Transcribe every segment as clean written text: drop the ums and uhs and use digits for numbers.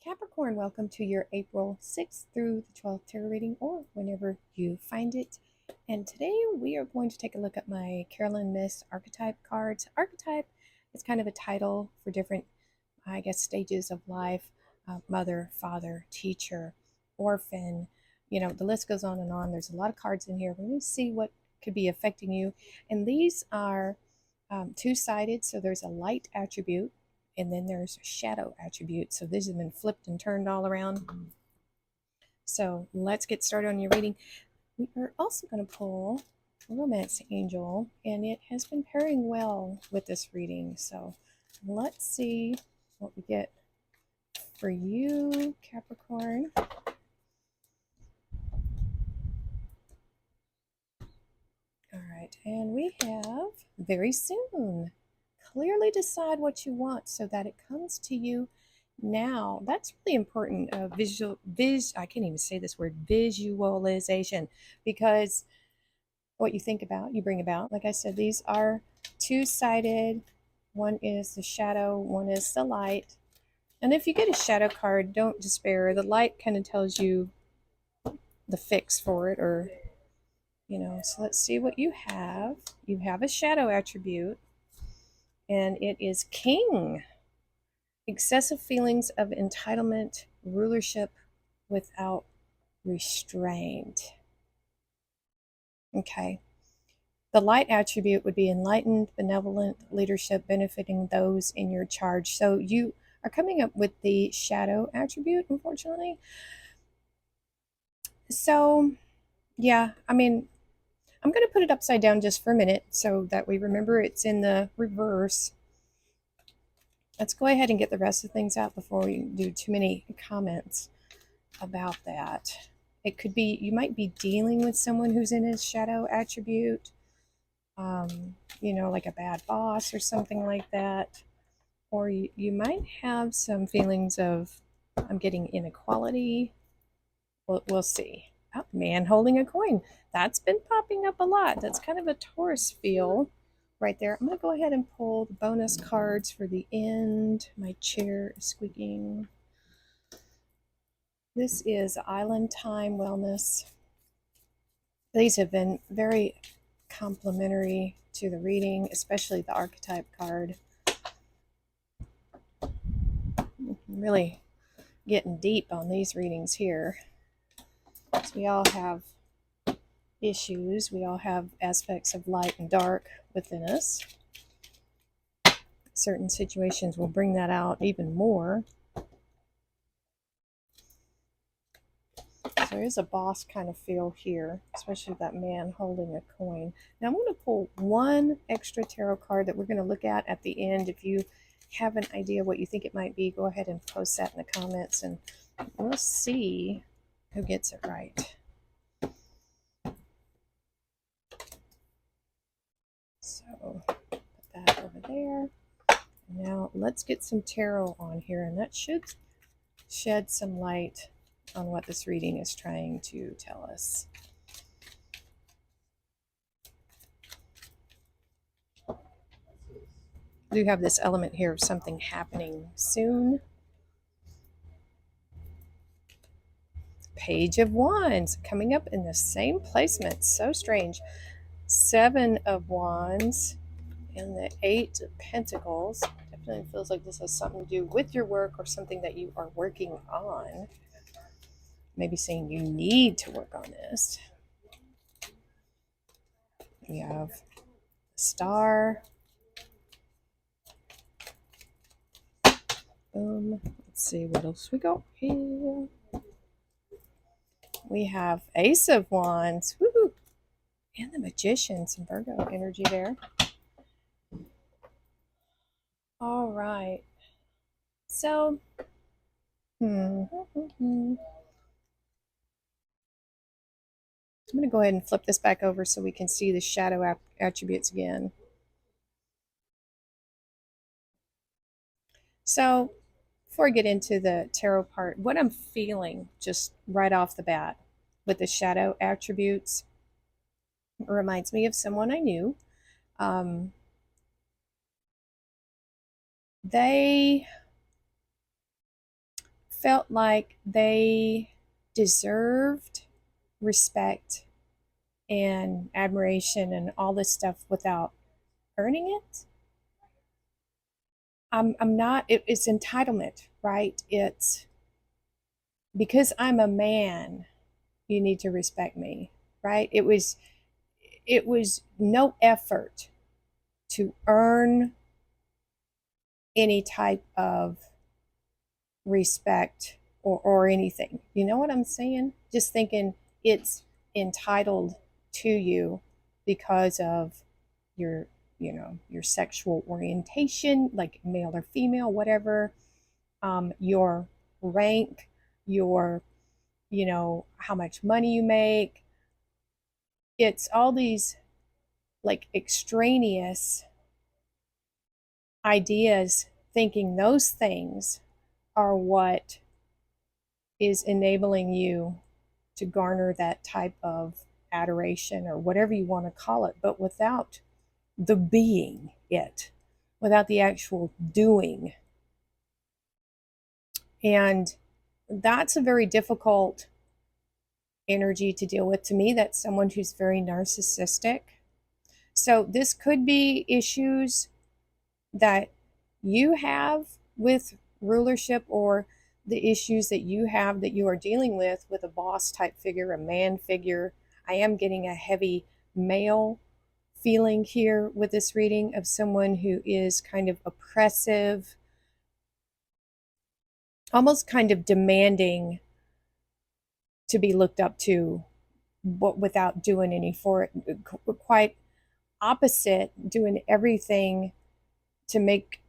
Capricorn, welcome to your April 6th through the 12th tarot reading, or whenever you find it. And today we are going to take a look at my Carolyn Miss archetype cards. Archetype is kind of a title for different, I guess, stages of life: mother, father, teacher, orphan. The list goes on and on. There's a lot of cards in here. We're going to see what could be affecting you. And these are two-sided, so there's a light attribute and then there's a shadow attribute. So these have been flipped and turned all around. So let's get started on your reading. We are also going to pull Romance Angel, and it has been pairing well with this reading. So let's see what we get for you, Capricorn. All right, and we have very soon. Clearly decide what you want so that it comes to you now. That's really important. I can't even say this word, visualization, because what you think about, you bring about. Like I said, these are two-sided. One is the shadow, one is the light. And if you get a shadow card, don't despair. The light kind of tells you the fix for it, or so let's see what you have. You have a shadow attribute, and it is King. Excessive feelings of entitlement, rulership without restraint. Okay. The light attribute would be enlightened, benevolent leadership, benefiting those in your charge. So you are coming up with the shadow attribute, unfortunately. So, yeah, I'm going to put it upside down just for a minute so that we remember it's in the reverse. Let's go ahead and get the rest of things out before we do too many comments about that. It could be, you might be dealing with someone who's in his shadow attribute, like a bad boss or something like that. Or you might have some feelings of, I'm getting inequality. We'll see. Oh, man holding a coin. That's been popping up a lot. That's kind of a Taurus feel right there. I'm going to go ahead and pull the bonus cards for the end. My chair is squeaking. This is Island Time Wellness. These have been very complimentary to the reading, especially the archetype card. Really getting deep on these readings here. So we all have issues. We all have aspects of light and dark within us. Certain situations will bring that out even more. So there is a boss kind of feel here, especially that man holding a coin. Now I'm going to pull one extra tarot card that we're going to look at the end. If you have an idea what you think it might be, go ahead and post that in the comments, and we'll see who gets it right. So put that over there. Now let's get some tarot on here, and that should shed some light on what this reading is trying to tell us. We do have this element here of something happening soon. Page of Wands coming up in the same placement. So strange. 7 of Wands and the 8 of Pentacles. Definitely feels like this has something to do with your work or something that you are working on. Maybe saying you need to work on this. We have the Star. Let's see what else we got here. We have Ace of Wands. Woo! And the Magician. Some Virgo energy there. All right. So, I'm going to go ahead and flip this back over so we can see the shadow attributes again. So, before I get into the tarot part, what I'm feeling just right off the bat with the shadow attributes reminds me of someone I knew. They felt like they deserved respect and admiration and all this stuff without earning it. I'm not, it's entitlement, right? It's because I'm a man, you need to respect me, right? It was no effort to earn any type of respect or anything. You know what I'm saying? Just thinking it's entitled to you because of your, your sexual orientation, like male or female, whatever, your rank, your, how much money you make. It's all these like extraneous ideas, thinking those things are what is enabling you to garner that type of adoration or whatever you want to call it, but without the being it, without the actual doing. And that's a very difficult energy to deal with. To me, that's someone who's very narcissistic. So this could be issues that you have with rulership, or the issues that you have that you are dealing with a boss type figure, a man figure. I am getting a heavy male feeling here with this reading of someone who is kind of oppressive, almost kind of demanding to be looked up to, but without doing any for it. Quite opposite, doing everything to make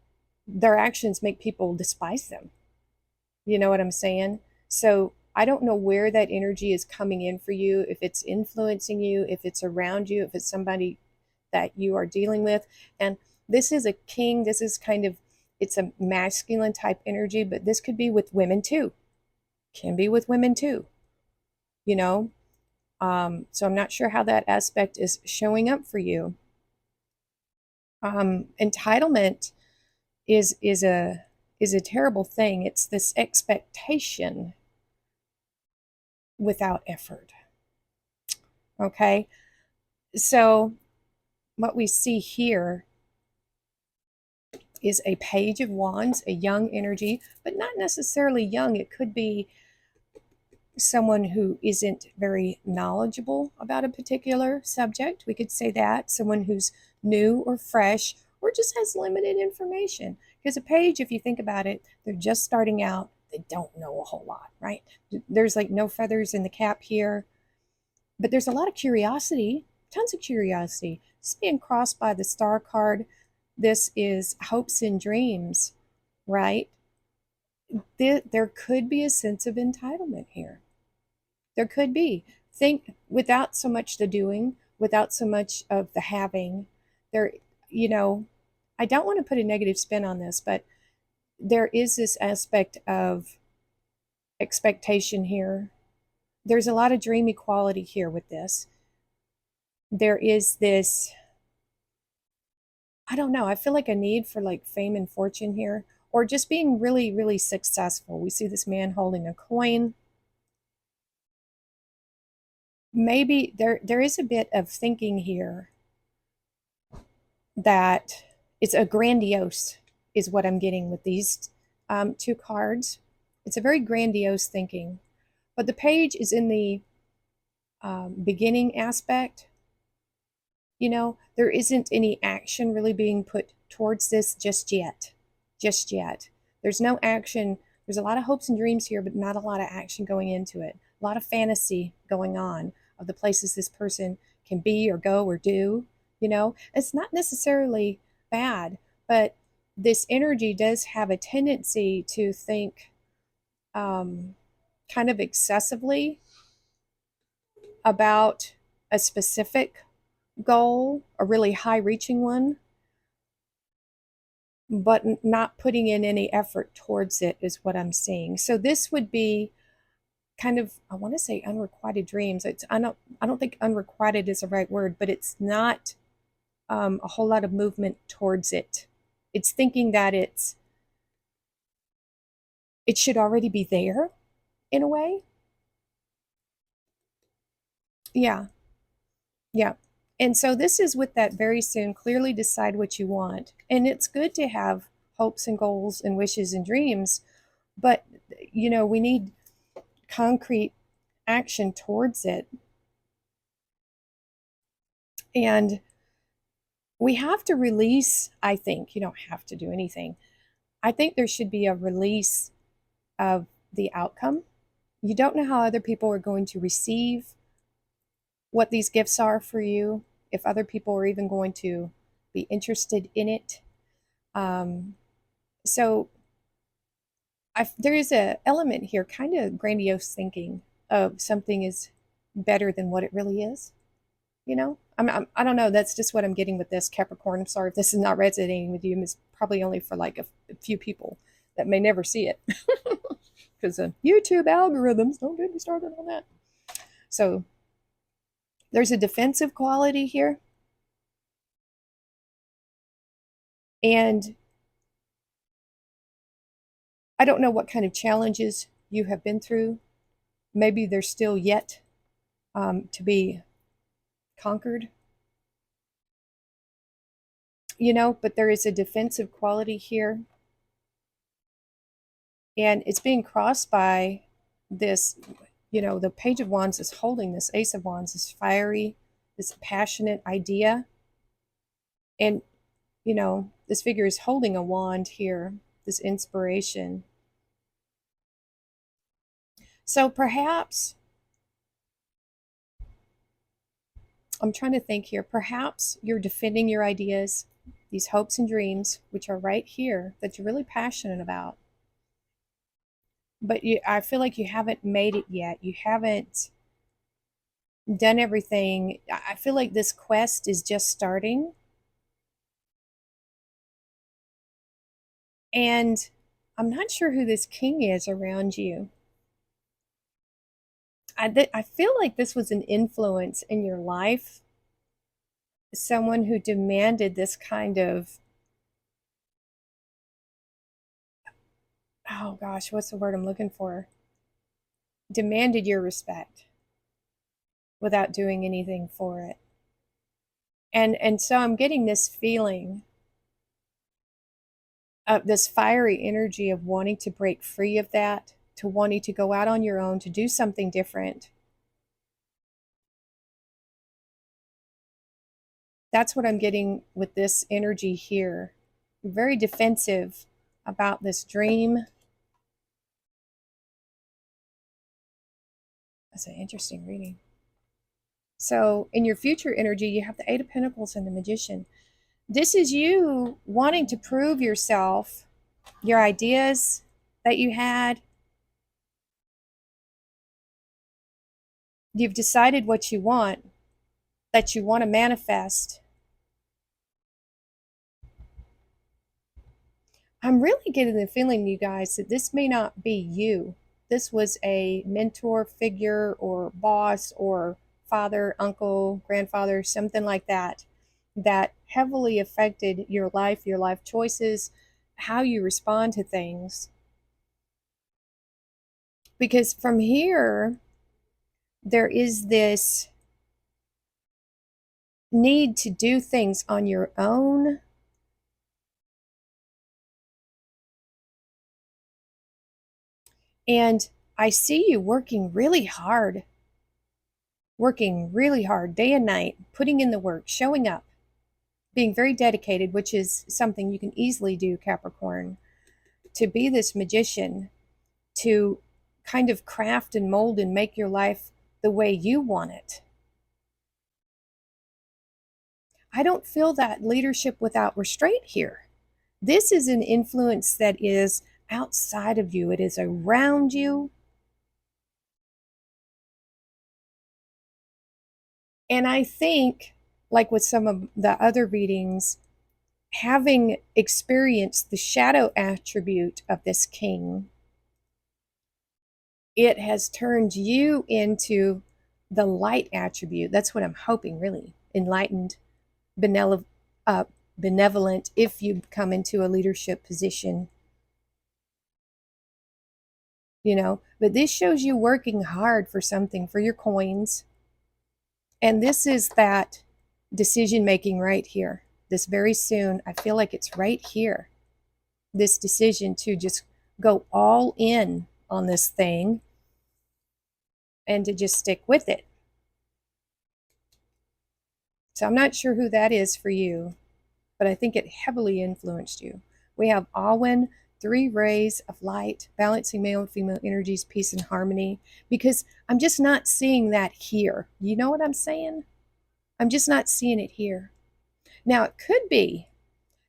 their actions make people despise them. You know what I'm saying? So I don't know where that energy is coming in for you, if it's influencing you, if it's around you, if it's somebody that you are dealing with. And this is a king. This is kind of, it's a masculine type energy, but this could be with women too. Can be with women too, you know? So I'm not sure how that aspect is showing up for you. Entitlement is a terrible thing. It's this expectation without effort. Okay? So what we see here is a page of wands, a young energy, but not necessarily young. It could be someone who isn't very knowledgeable about a particular subject. We could say that. Someone who's new or fresh or just has limited information. Because a page, if you think about it, they're just starting out. They don't know a whole lot, right? There's like no feathers in the cap here. But there's a lot of curiosity, tons of curiosity. This being crossed by the star card, this is hopes and dreams, right? There could be a sense of entitlement here. There could be. Think without so much the doing, without so much of the having. There, you know, I don't want to put a negative spin on this, but there is this aspect of expectation here. There's a lot of dreamy quality here with this. There is this, I don't know, I feel like a need for like fame and fortune here, or just being really, really successful. We see this man holding a coin. Maybe there is a bit of thinking here that it's a grandiose, is what I'm getting with these two cards. It's a very grandiose thinking, but the page is in the beginning aspect. There isn't any action really being put towards this just yet. Just yet. There's no action. There's a lot of hopes and dreams here, but not a lot of action going into it. A lot of fantasy going on of the places this person can be or go or do. It's not necessarily bad, but this energy does have a tendency to think kind of excessively about a specific goal, a really high reaching one, but not putting in any effort towards it is what I'm seeing. So this would be kind of, I want to say unrequited dreams. I don't think unrequited is the right word, but it's not a whole lot of movement towards it. It's thinking that it's it should already be there in a way. Yeah, yeah. And so this is with that very soon. Clearly decide what you want. And it's good to have hopes and goals and wishes and dreams, but we need concrete action towards it. And we have to release, I think, you don't have to do anything. I think there should be a release of the outcome. You don't know how other people are going to receive what these gifts are for you, if other people are even going to be interested in it. Um, so there is a element here, kind of grandiose thinking of something is better than what it really is. I don't know. That's just what I'm getting with this Capricorn. I'm sorry if this is not resonating with you. It's probably only for like a few people that may never see it because of YouTube algorithms. Don't get me started on that. So there's a defensive quality here. And I don't know what kind of challenges you have been through. Maybe they're still yet to be conquered, but there is a defensive quality here. And it's being crossed by this, the Page of Wands is holding this Ace of Wands, this fiery, this passionate idea. And, this figure is holding a wand here, this inspiration. So perhaps, I'm trying to think here, perhaps you're defending your ideas, these hopes and dreams, which are right here, that you're really passionate about. But I feel like you haven't made it yet. You haven't done everything. I feel like this quest is just starting. And I'm not sure who this king is around you. I feel like this was an influence in your life, someone who demanded this kind of, oh gosh, what's the word I'm looking for? Demanded your respect without doing anything for it. And so I'm getting this feeling of this fiery energy of wanting to break free of that, to wanting to go out on your own, to do something different. That's what I'm getting with this energy here. Very defensive about this dream. That's an interesting reading. So in your future energy, you have the Eight of Pentacles and the Magician. This is you wanting to prove yourself, your ideas that you had. You've decided what you want, that you want to manifest. I'm really getting the feeling, you guys, that this may not be you. This was a mentor figure or boss or father, uncle, grandfather, something like that, that heavily affected your life choices, how you respond to things. Because from here, there is this need to do things on your own. And I see you working really hard day and night, putting in the work, showing up, being very dedicated, which is something you can easily do, Capricorn, to be this magician, to kind of craft and mold and make your life the way you want it. I don't feel that leadership without restraint here. This is an influence that is outside of you. It is around you. And I think, like with some of the other readings, having experienced the shadow attribute of this king, it has turned you into the light attribute. That's what I'm hoping, really. Enlightened, benevolent, if you come into a leadership position. But this shows you working hard for something, for your coins. And this is that decision making right here. This very soon, I feel like it's right here. This decision to just go all in on this thing and to just stick with it. So I'm not sure who that is for you, but I think it heavily influenced you. We have Alwyn, 3 rays of light, balancing male and female energies, peace and harmony, because I'm just not seeing that here. You know what I'm saying? I'm just not seeing it here. Now, it could be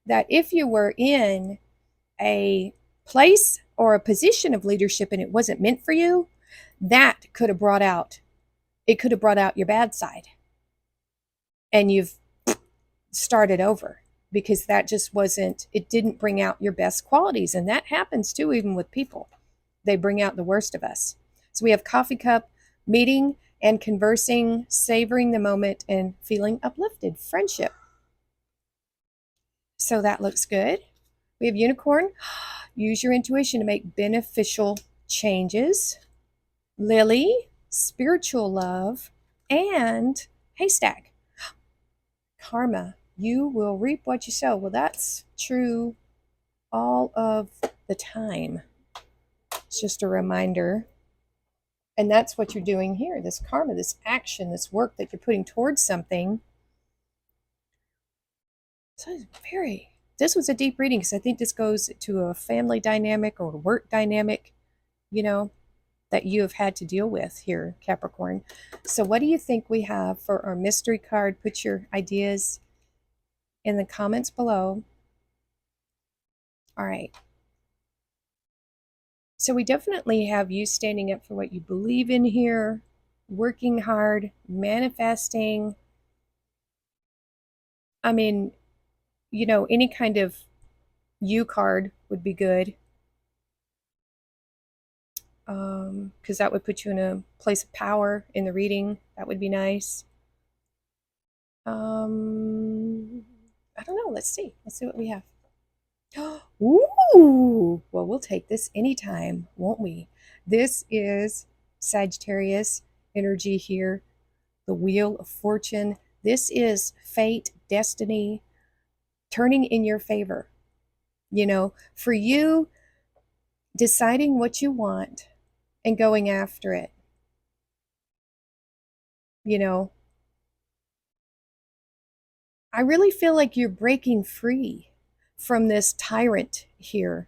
that if you were in a place or a position of leadership and it wasn't meant for you, that could have brought out, it could have brought out your bad side. And you've started over because that just wasn't, it didn't bring out your best qualities. And that happens too, even with people. They bring out the worst of us. So we have coffee cup, meeting and conversing, savoring the moment, and feeling uplifted, friendship. So that looks good. We have unicorn, use your intuition to make beneficial changes. Lily, spiritual love, and haystack, karma. You will reap what you sow. Well, that's true all of the time. It's just a reminder. And that's what you're doing here. This karma, this action, this work that you're putting towards something. So it's this was a deep reading because I think this goes to a family dynamic or work dynamic, that you have had to deal with here, Capricorn. So what do you think we have for our mystery card? Put your ideas in the comments below. All right. So we definitely have you standing up for what you believe in here, working hard, manifesting. I mean, any kind of you card would be good. Because that would put you in a place of power in the reading. That would be nice. I don't know. Let's see. Let's see what we have. Ooh, well, we'll take this anytime, won't we? This is Sagittarius energy here, the Wheel of Fortune. This is fate, destiny, turning in your favor. For you, deciding what you want and going after it. I really feel like you're breaking free from this tyrant here.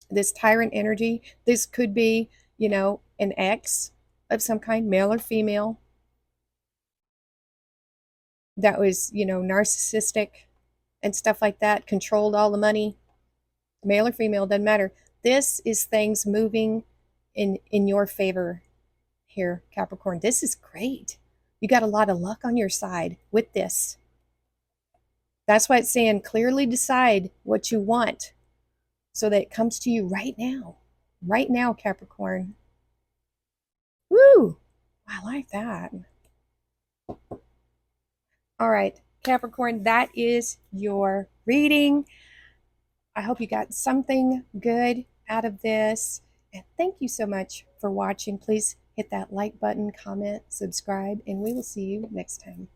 This tyrant energy. This could be, an ex of some kind, male or female, that was, narcissistic and stuff like that, controlled all the money, male or female, doesn't matter. This is things moving in your favor here, Capricorn. This is great. You got a lot of luck on your side with this. That's why it's saying clearly decide what you want so that it comes to you right now. Right now, Capricorn. Woo! I like that. All right, Capricorn, that is your reading. I hope you got something good out of this. And thank you so much for watching. Please hit that like button, comment, subscribe, and we will see you next time.